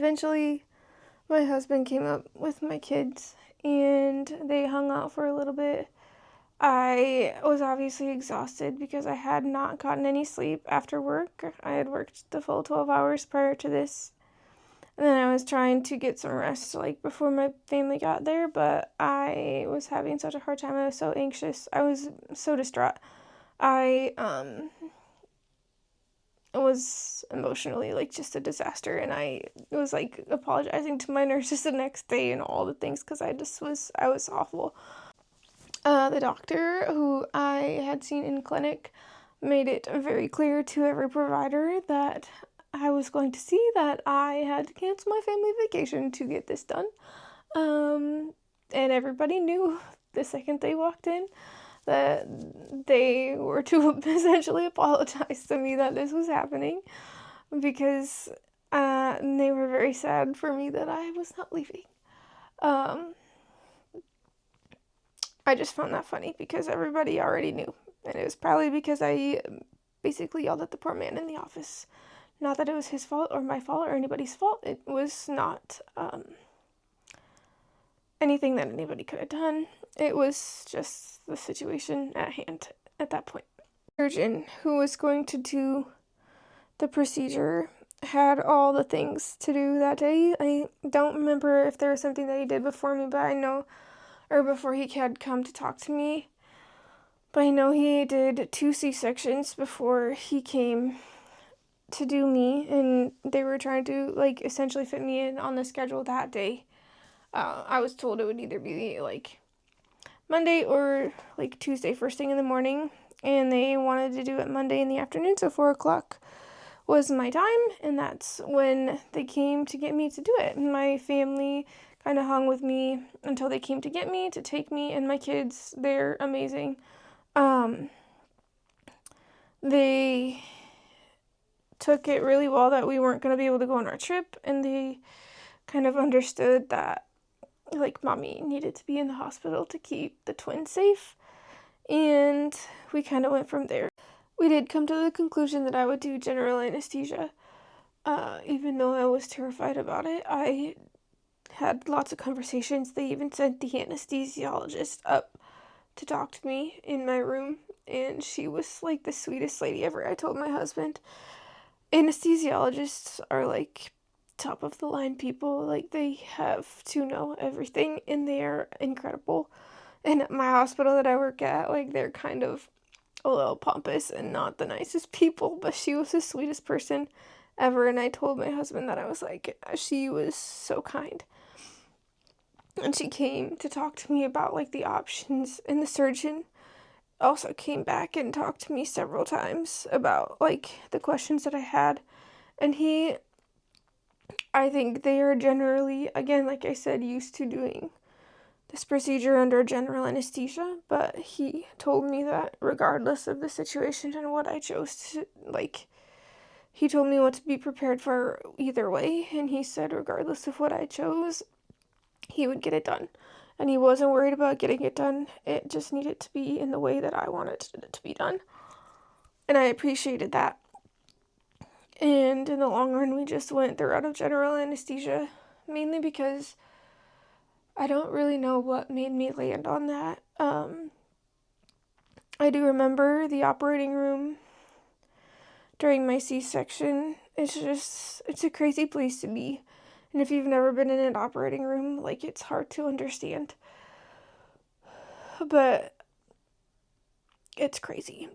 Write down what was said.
eventually my husband came up with my kids and they hung out for a little bit. I was obviously exhausted because I had not gotten any sleep after work. I had worked the full 12 hours prior to this. And then I was trying to get some rest like before my family got there, but I was having such a hard time. I was so anxious. I was so distraught. I was emotionally like just a disaster, and I was like apologizing to my nurses the next day and all the things because I was awful. The doctor who I had seen in clinic made it very clear to every provider that I was going to see that I had to cancel my family vacation to get this done. And everybody knew the second they walked in that they were to essentially apologize to me that this was happening because they were very sad for me that I was not leaving. I just found that funny because everybody already knew. And it was probably because I basically yelled at the poor man in the office. Not that it was his fault or my fault or anybody's fault. It was not anything that anybody could have done. It was just the situation at hand at that point. The surgeon who was going to do the procedure had all the things to do that day. I don't remember if there was something that he did before me, but I know, or before he had come to talk to me, but I know he did 2 C-sections before he came to do me, and they were trying to like essentially fit me in on the schedule that day. I was told it would either be like Monday or like Tuesday first thing in the morning, and they wanted to do it Monday in the afternoon, so 4 o'clock was my time, and that's when they came to get me to do it. My family kind of hung with me until they came to get me, to take me, and my kids, they're amazing. They took it really well that we weren't going to be able to go on our trip, and they kind of understood that like mommy needed to be in the hospital to keep the twins safe, and we kind of went from there. We did come to the conclusion that I would do general anesthesia, even though I was terrified about it. I had lots of conversations. They even sent the anesthesiologist up to talk to me in my room, and she was like the sweetest lady ever. I told my husband, anesthesiologists are like top of the line people. Like, they have to know everything, and they are incredible. And at my hospital that I work at, like, they're kind of a little pompous and not the nicest people, but she was the sweetest person ever. And I told my husband that I was like, she was so kind. And she came to talk to me about like the options, and the surgeon also came back and talked to me several times about like the questions that I had. And I think they are generally, again, like I said, used to doing this procedure under general anesthesia, but he told me that regardless of the situation and what I chose to, like, he told me what to be prepared for either way, and he said regardless of what I chose, he would get it done. And he wasn't worried about getting it done. It just needed to be in the way that I wanted it to be done. And I appreciated that. And in the long run, we just went the route of general anesthesia, mainly because I don't really know what made me land on that. I do remember the operating room during my C-section. It's a crazy place to be. And if you've never been in an operating room, like, it's hard to understand. But it's crazy.